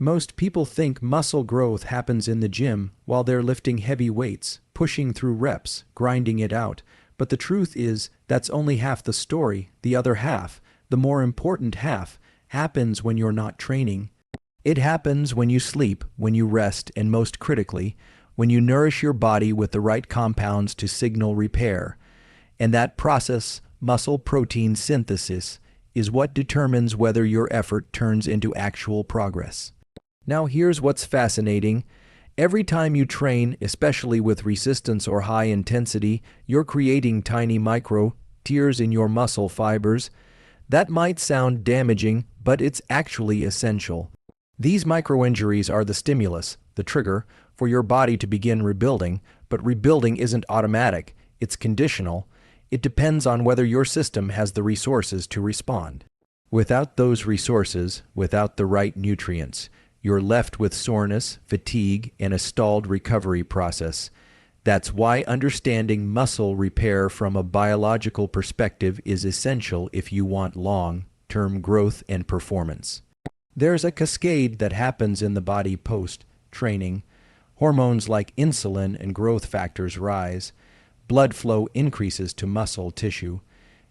Most people think muscle growth happens in the gym while they're lifting heavy weights, pushing through reps, grinding it out. But the truth is, that's only half the story. The other half, the more important half, happens when you're not training. It happens when you sleep, when you rest, and most critically, when you nourish your body with the right compounds to signal repair. And that process, muscle protein synthesis, is what determines whether your effort turns into actual progress. Now here's what's fascinating. Every time you train, especially with resistance or high intensity, you're creating tiny micro tears in your muscle fibers. That might sound damaging, but it's actually essential. These micro-injuries are the stimulus, the trigger, for your body to begin rebuilding, but rebuilding isn't automatic, it's conditional. It depends on whether your system has the resources to respond. Without those resources, without the right nutrients, you're left with soreness, fatigue, and a stalled recovery process. That's why understanding muscle repair from a biological perspective is essential if you want long-term growth and performance. There's a cascade that happens in the body post-training. Hormones like insulin and growth factors rise. Blood flow increases to muscle tissue.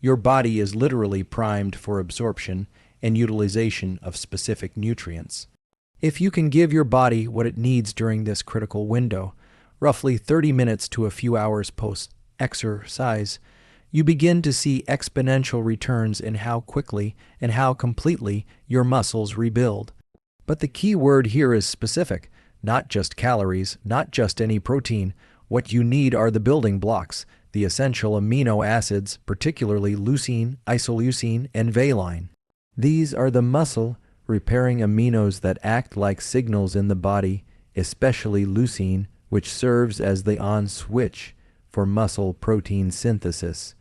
Your body is literally primed for absorption and utilization of specific nutrients. If you can give your body what it needs during this critical window, roughly 30 minutes to a few hours post-exercise, you begin to see exponential returns in how quickly and how completely your muscles rebuild. But the key word here is specific, not just calories, not just any protein. What you need are the building blocks, the essential amino acids, particularly leucine, isoleucine, and valine. These are the muscle-repairing aminos that act like signals in the body, especially leucine, which serves as the on switch for muscle protein synthesis.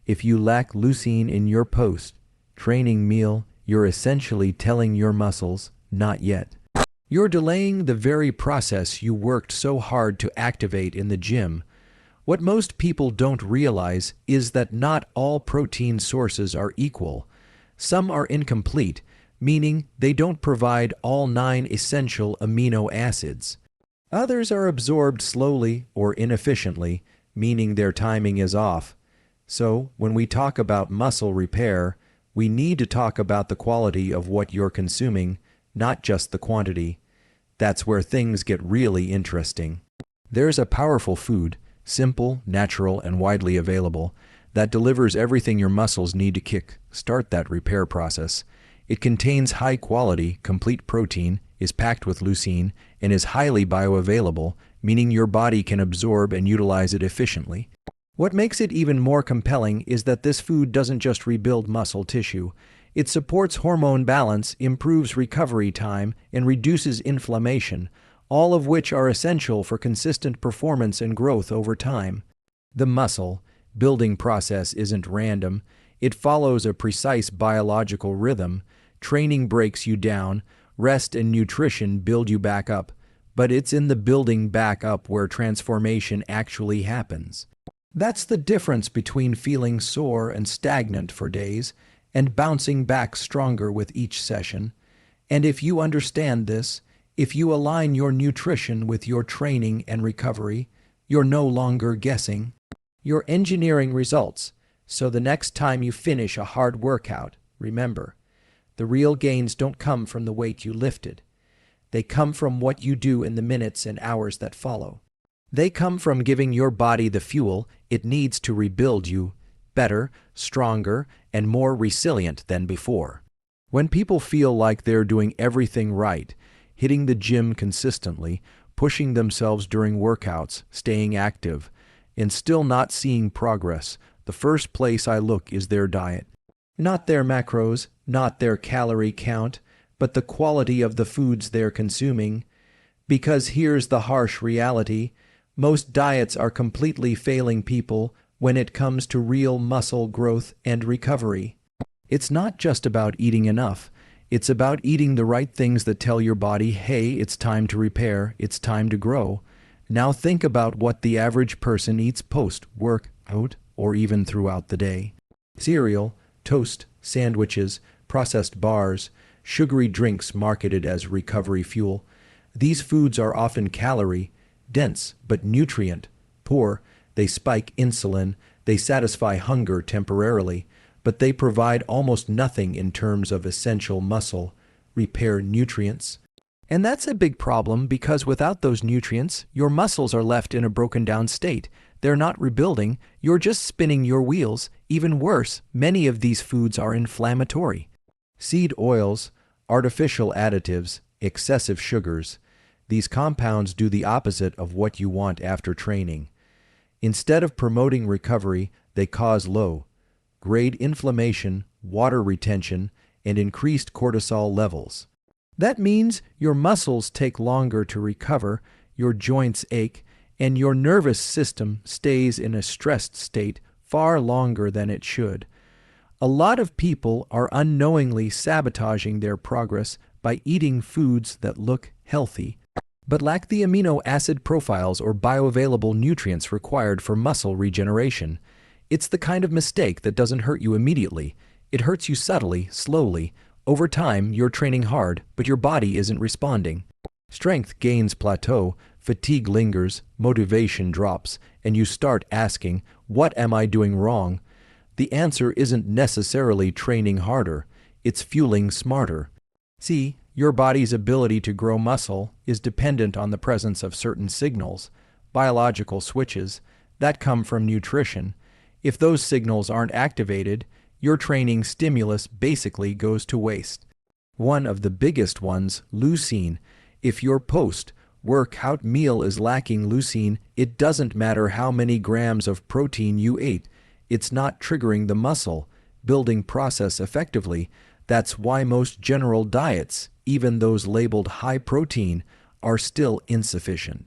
If you lack leucine in your post-training meal, you're essentially telling your muscles, not yet. You're delaying the very process you worked so hard to activate in the gym. What most people don't realize is that not all protein sources are equal. Some are incomplete, meaning they don't provide all 9 essential amino acids. Others are absorbed slowly or inefficiently, meaning their timing is off. So, when we talk about muscle repair, we need to talk about the quality of what you're consuming, not just the quantity. That's where things get really interesting. There's a powerful food, simple, natural, and widely available, that delivers everything your muscles need to kick-start that repair process. It contains high-quality, complete protein, is packed with leucine, and is highly bioavailable, meaning your body can absorb and utilize it efficiently. What makes it even more compelling is that this food doesn't just rebuild muscle tissue. It supports hormone balance, improves recovery time, and reduces inflammation, all of which are essential for consistent performance and growth over time. The muscle building process isn't random. It follows a precise biological rhythm. Training breaks you down, rest and nutrition build you back up, but it's in the building back up where transformation actually happens. That's the difference between feeling sore and stagnant for days and bouncing back stronger with each session. And if you understand this, if you align your nutrition with your training and recovery, you're no longer guessing. You're engineering results. So the next time you finish a hard workout, remember, the real gains don't come from the weight you lifted. They come from what you do in the minutes and hours that follow. They come from giving your body the fuel it needs to rebuild you better, stronger, and more resilient than before. When people feel like they're doing everything right, hitting the gym consistently, pushing themselves during workouts, staying active, and still not seeing progress, the first place I look is their diet. Not their macros, not their calorie count, but the quality of the foods they're consuming. Because here's the harsh reality: most diets are completely failing people when it comes to real muscle growth and recovery. It's not just about eating enough. It's about eating the right things that tell your body, hey, it's time to repair, it's time to grow. Now think about what the average person eats post-workout or even throughout the day. Cereal, toast, sandwiches, processed bars, sugary drinks marketed as recovery fuel. These foods are often calorie-dense but nutrient-poor. They spike insulin, they satisfy hunger temporarily, but they provide almost nothing in terms of essential muscle repair nutrients. And that's a big problem because without those nutrients, your muscles are left in a broken down state. They're not rebuilding, you're just spinning your wheels. Even worse, many of these foods are inflammatory. Seed oils, artificial additives, excessive sugars. These compounds do the opposite of what you want after training. Instead of promoting recovery, they cause low-grade inflammation, water retention, and increased cortisol levels. That means your muscles take longer to recover, your joints ache, and your nervous system stays in a stressed state far longer than it should. A lot of people are unknowingly sabotaging their progress by eating foods that look healthy, but lack the amino acid profiles or bioavailable nutrients required for muscle regeneration. It's the kind of mistake that doesn't hurt you immediately. It hurts you subtly, slowly. Over time, you're training hard, but your body isn't responding. Strength gains plateau, fatigue lingers, motivation drops, and you start asking, what am I doing wrong? The answer isn't necessarily training harder, it's fueling smarter. See, your body's ability to grow muscle is dependent on the presence of certain signals, biological switches, that come from nutrition. If those signals aren't activated, your training stimulus basically goes to waste. One of the biggest ones, leucine. If your post-workout meal is lacking leucine, it doesn't matter how many grams of protein you ate. It's not triggering the muscle-building process effectively. That's why most general diets, even those labeled high protein, are still insufficient.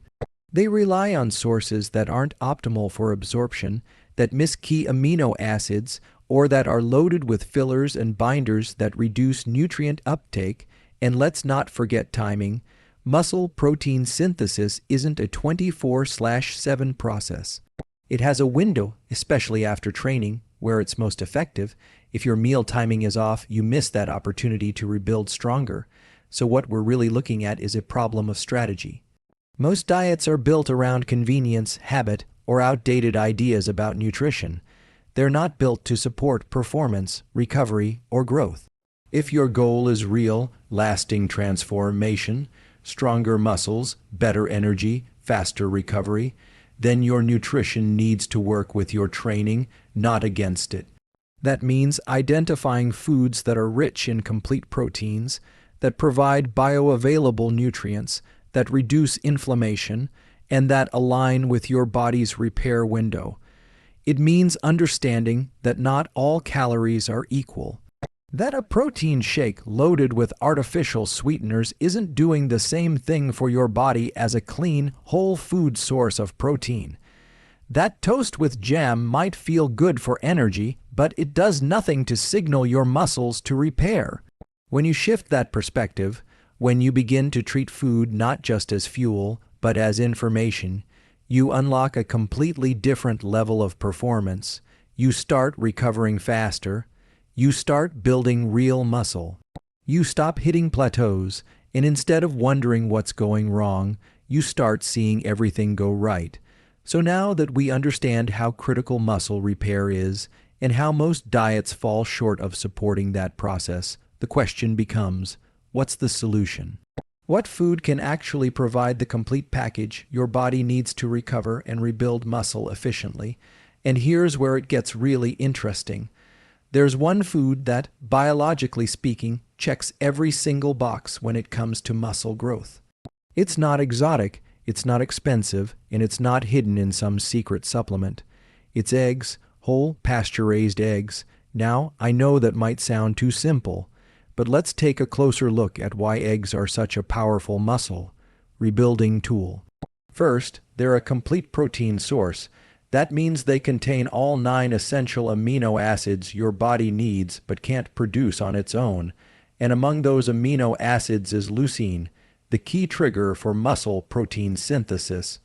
They rely on sources that aren't optimal for absorption, that miss key amino acids, or that are loaded with fillers and binders that reduce nutrient uptake. And let's not forget timing. Muscle protein synthesis isn't a 24/7 process. It has a window, especially after training, where it's most effective. If your meal timing is off, you miss that opportunity to rebuild stronger. So what we're really looking at is a problem of strategy. Most diets are built around convenience, habit, or outdated ideas about nutrition. They're not built to support performance, recovery, or growth. If your goal is real, lasting transformation, stronger muscles, better energy, faster recovery, then your nutrition needs to work with your training, not against it. That means identifying foods that are rich in complete proteins, that provide bioavailable nutrients, that reduce inflammation, and that align with your body's repair window. It means understanding that not all calories are equal, that a protein shake loaded with artificial sweeteners isn't doing the same thing for your body as a clean, whole food source of protein. That toast with jam might feel good for energy, but it does nothing to signal your muscles to repair. When you shift that perspective, when you begin to treat food not just as fuel, but as information, you unlock a completely different level of performance. You start recovering faster. You start building real muscle. You stop hitting plateaus, and instead of wondering what's going wrong, you start seeing everything go right. So now that we understand how critical muscle repair is, and how most diets fall short of supporting that process, the question becomes, what's the solution? What food can actually provide the complete package your body needs to recover and rebuild muscle efficiently? And here's where it gets really interesting. There's one food that, biologically speaking, checks every single box when it comes to muscle growth. It's not exotic, it's not expensive, and it's not hidden in some secret supplement. It's eggs, whole pasture-raised eggs. Now, I know that might sound too simple, but let's take a closer look at why eggs are such a powerful muscle rebuilding tool. First, they're a complete protein source. That means they contain all 9 essential amino acids your body needs but can't produce on its own. And among those amino acids is leucine, the key trigger for muscle protein synthesis.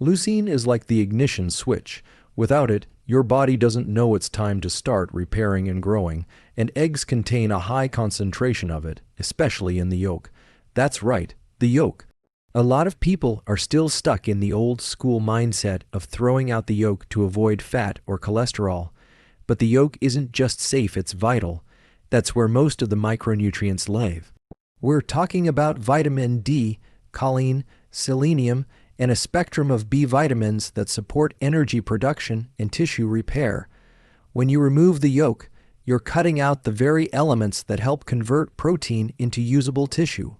Leucine is like the ignition switch. Without it, your body doesn't know it's time to start repairing and growing, and eggs contain a high concentration of it, especially in the yolk. That's right, the yolk. A lot of people are still stuck in the old school mindset of throwing out the yolk to avoid fat or cholesterol. But the yolk isn't just safe, it's vital. That's where most of the micronutrients live. We're talking about vitamin D, choline, selenium, and a spectrum of B vitamins that support energy production and tissue repair. When you remove the yolk, you're cutting out the very elements that help convert protein into usable tissue.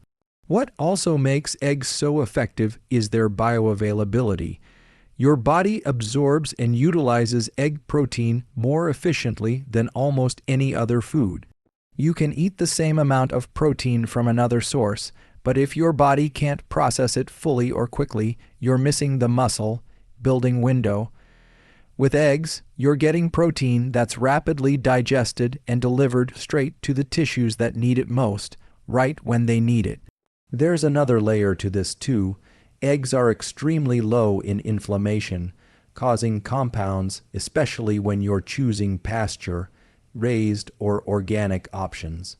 What also makes eggs so effective is their bioavailability. Your body absorbs and utilizes egg protein more efficiently than almost any other food. You can eat the same amount of protein from another source, but if your body can't process it fully or quickly, you're missing the muscle-building window. With eggs, you're getting protein that's rapidly digested and delivered straight to the tissues that need it most, right when they need it. There's another layer to this too. Eggs are extremely low in inflammation, causing compounds, especially when you're choosing pasture, raised, or organic options.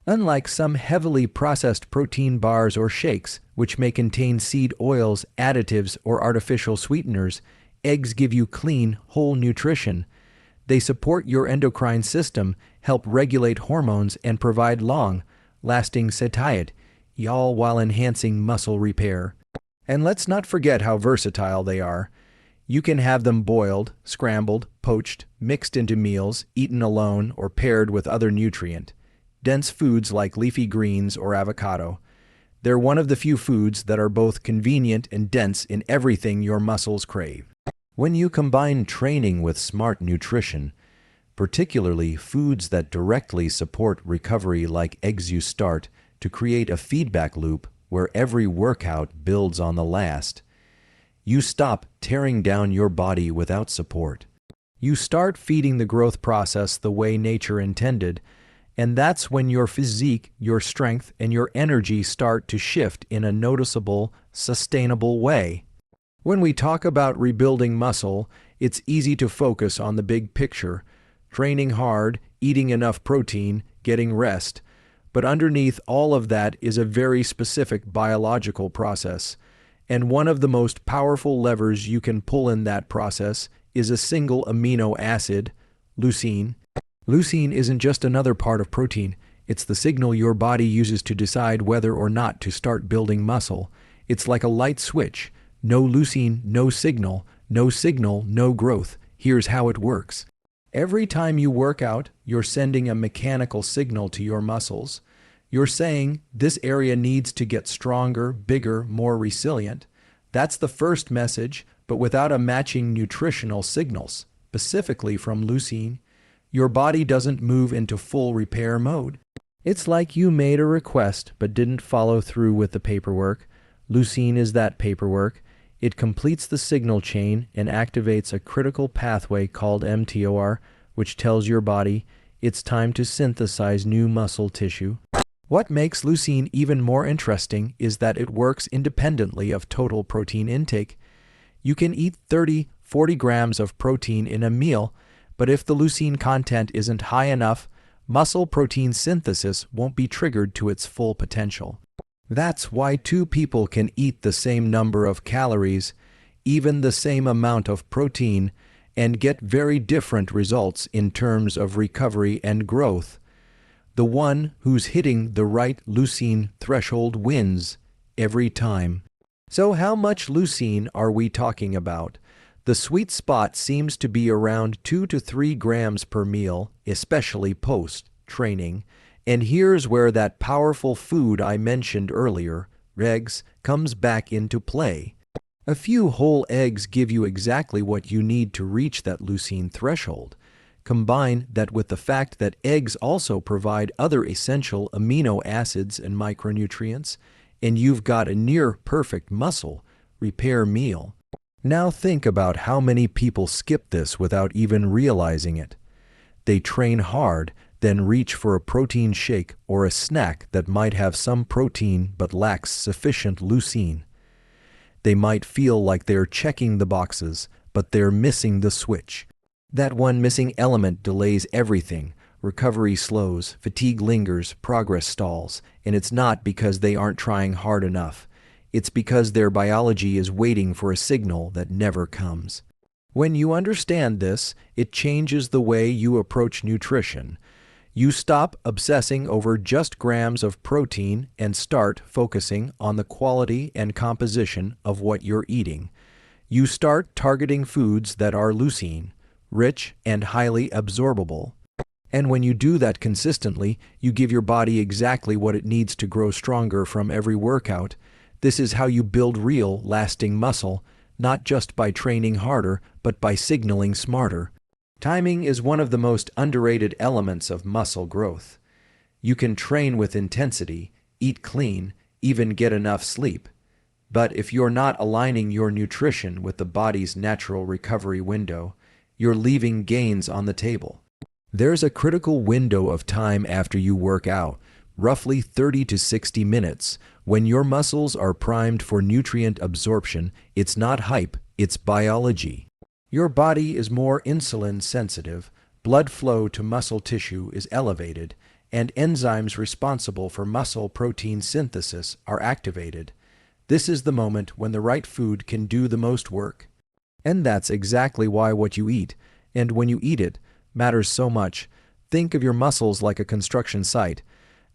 Unlike some heavily processed protein bars or shakes, which may contain seed oils, additives, or artificial sweeteners, eggs give you clean, whole nutrition. They support your endocrine system, help regulate hormones, and provide long-lasting satiety, all while enhancing muscle repair. And let's not forget how versatile they are. You can have them boiled, scrambled, poached, mixed into meals, eaten alone, or paired with other nutrient-dense foods like leafy greens or avocado. They're one of the few foods that are both convenient and dense in everything your muscles crave. When you combine training with smart nutrition, particularly foods that directly support recovery like eggs, you start to create a feedback loop where every workout builds on the last. You stop tearing down your body without support. You start feeding the growth process the way nature intended, and that's when your physique, your strength, and your energy start to shift in a noticeable, sustainable way. When we talk about rebuilding muscle, it's easy to focus on the big picture, training hard, eating enough protein, getting rest. But underneath all of that is a very specific biological process. And one of the most powerful levers you can pull in that process is a single amino acid, leucine. Leucine isn't just another part of protein. It's the signal your body uses to decide whether or not to start building muscle. It's like a light switch. No leucine, no signal. No signal, no growth. Here's how it works. Every time you work out, you're sending a mechanical signal to your muscles. You're saying, this area needs to get stronger, bigger, more resilient. That's the first message, but without a matching nutritional signals, specifically from leucine, your body doesn't move into full repair mode. It's like you made a request but didn't follow through with the paperwork. Leucine is that paperwork. It completes the signal chain and activates a critical pathway called mTOR, which tells your body it's time to synthesize new muscle tissue. What makes leucine even more interesting is that it works independently of total protein intake. You can eat 30-40 grams of protein in a meal, but if the leucine content isn't high enough, muscle protein synthesis won't be triggered to its full potential. That's why two people can eat the same number of calories, even the same amount of protein, and get very different results in terms of recovery and growth. The one who's hitting the right leucine threshold wins every time. So how much leucine are we talking about? The sweet spot seems to be around 2 to 3 grams per meal, especially post-training. And here's where that powerful food I mentioned earlier, eggs, comes back into play. A few whole eggs give you exactly what you need to reach that leucine threshold. Combine that with the fact that eggs also provide other essential amino acids and micronutrients, and you've got a near-perfect muscle repair meal. Now think about how many people skip this without even realizing it. They train hard, then reach for a protein shake or a snack that might have some protein but lacks sufficient leucine. They might feel like they're checking the boxes, but they're missing the switch. That one missing element delays everything, recovery slows, fatigue lingers, progress stalls, and it's not because they aren't trying hard enough. It's because their biology is waiting for a signal that never comes. When you understand this, it changes the way you approach nutrition. You stop obsessing over just grams of protein and start focusing on the quality and composition of what you're eating. You start targeting foods that are leucine, rich and highly absorbable. And when you do that consistently, you give your body exactly what it needs to grow stronger from every workout. This is how you build real, lasting muscle, not just by training harder, but by signaling smarter. Timing is one of the most underrated elements of muscle growth. You can train with intensity, eat clean, even get enough sleep. But if you're not aligning your nutrition with the body's natural recovery window, you're leaving gains on the table. There's a critical window of time after you work out, roughly 30 to 60 minutes, when your muscles are primed for nutrient absorption. It's not hype, it's biology. Your body is more insulin sensitive, blood flow to muscle tissue is elevated, and enzymes responsible for muscle protein synthesis are activated. This is the moment when the right food can do the most work. And that's exactly why what you eat, and when you eat it, matters so much. Think of your muscles like a construction site.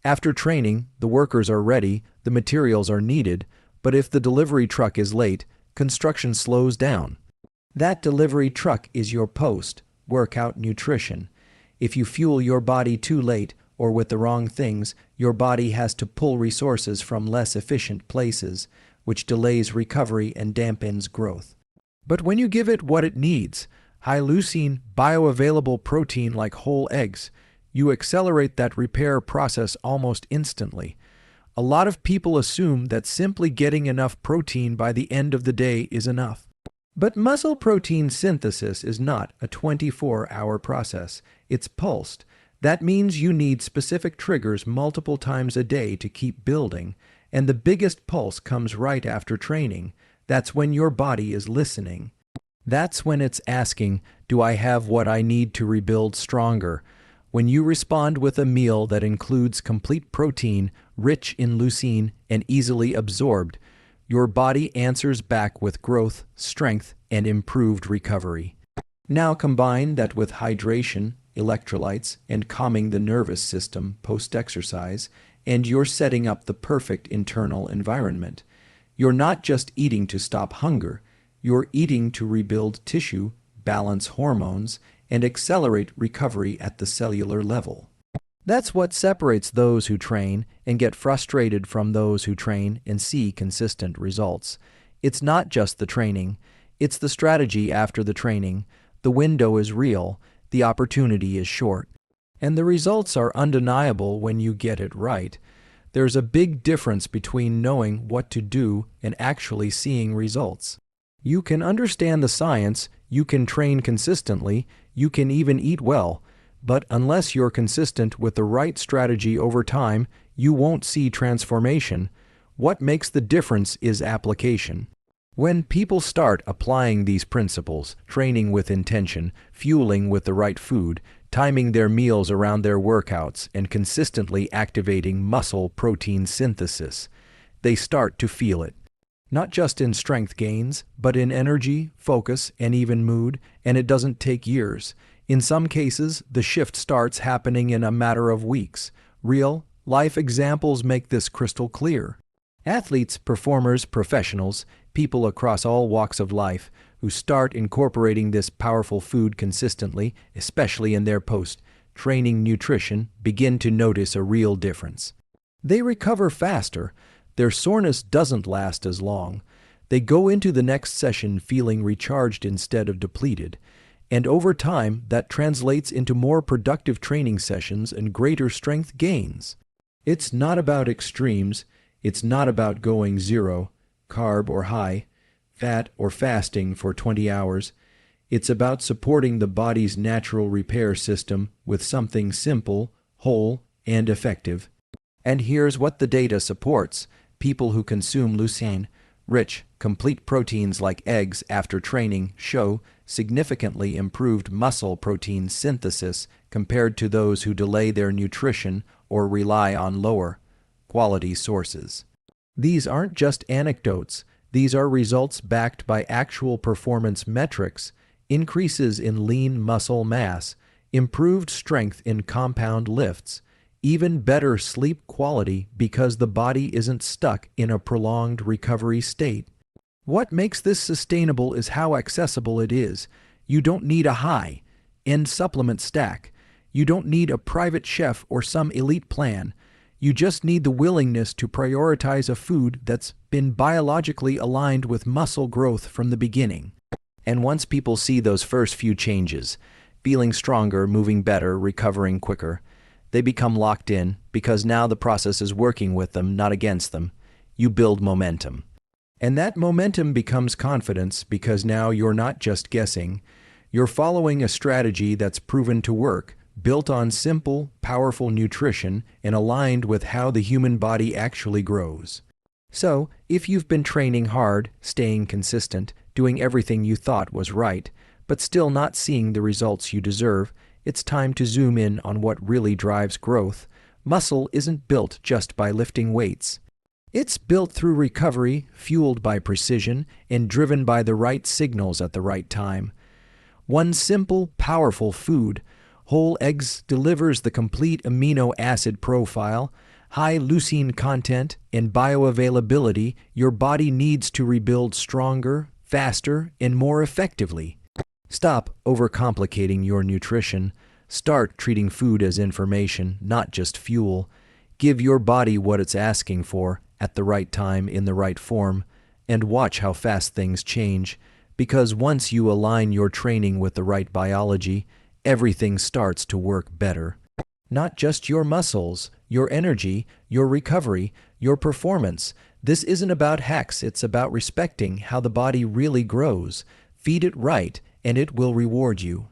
After training, the workers are ready, the materials are needed, but if the delivery truck is late, construction slows down. That delivery truck is your post-workout nutrition. If you fuel your body too late or with the wrong things, your body has to pull resources from less efficient places, which delays recovery and dampens growth. But when you give it what it needs, high leucine, bioavailable protein like whole eggs, you accelerate that repair process almost instantly. A lot of people assume that simply getting enough protein by the end of the day is enough. But muscle protein synthesis is not a 24-hour process. It's pulsed. That means you need specific triggers multiple times a day to keep building, and the biggest pulse comes right after training. That's when your body is listening. That's when it's asking, do I have what I need to rebuild stronger? When you respond with a meal that includes complete protein, rich in leucine, and easily absorbed, your body answers back with growth, strength, and improved recovery. Now combine that with hydration, electrolytes, and calming the nervous system post-exercise, and you're setting up the perfect internal environment. You're not just eating to stop hunger, you're eating to rebuild tissue, balance hormones, and accelerate recovery at the cellular level. That's what separates those who train and get frustrated from those who train and see consistent results. It's not just the training, it's the strategy after the training. The window is real, the opportunity is short, and the results are undeniable when you get it right. There's a big difference between knowing what to do and actually seeing results. You can understand the science, you can train consistently, you can even eat well, but unless you're consistent with the right strategy over time, you won't see transformation. What makes the difference is application. When people start applying these principles, training with intention, fueling with the right food, timing their meals around their workouts, and consistently activating muscle protein synthesis, they start to feel it. Not just in strength gains, but in energy, focus, and even mood, and it doesn't take years. In some cases, the shift starts happening in a matter of weeks. Real, life examples make this crystal clear. Athletes, performers, professionals, people across all walks of life who start incorporating this powerful food consistently, especially in their post-training nutrition, begin to notice a real difference. They recover faster. Their soreness doesn't last as long. They go into the next session feeling recharged instead of depleted. And over time, that translates into more productive training sessions and greater strength gains. It's not about extremes. It's not about going zero, carb or high, fat or fasting for 20 hours. It's about supporting the body's natural repair system with something simple, whole, and effective. And here's what the data supports. People who consume leucine, Rich, complete proteins like eggs after training show significantly improved muscle protein synthesis compared to those who delay their nutrition or rely on lower quality sources. These aren't just anecdotes, these are results backed by actual performance metrics, increases in lean muscle mass, improved strength in compound lifts, even better sleep quality because the body isn't stuck in a prolonged recovery state. What makes this sustainable is how accessible it is. You don't need a high-end supplement stack. You don't need a private chef or some elite plan. You just need the willingness to prioritize a food that's been biologically aligned with muscle growth from the beginning. And once people see those first few changes, feeling stronger, moving better, recovering quicker, they become locked in because now the process is working with them, not against them. You build momentum. And that momentum becomes confidence because now you're not just guessing. You're following a strategy that's proven to work, built on simple, powerful nutrition and aligned with how the human body actually grows. So, if you've been training hard, staying consistent, doing everything you thought was right, but still not seeing the results you deserve, it's time to zoom in on what really drives growth. Muscle isn't built just by lifting weights. It's built through recovery, fueled by precision, and driven by the right signals at the right time. One simple, powerful food, whole eggs, delivers the complete amino acid profile, high leucine content, and bioavailability your body needs to rebuild stronger, faster, and more effectively. Stop overcomplicating your nutrition. Start treating food as information, not just fuel. Give your body what it's asking for at the right time in the right form, and watch how fast things change. Because once you align your training with the right biology, everything starts to work better. Not just your muscles, your energy, your recovery, your performance. This isn't about hacks, it's about respecting how the body really grows. Feed it right, and it will reward you.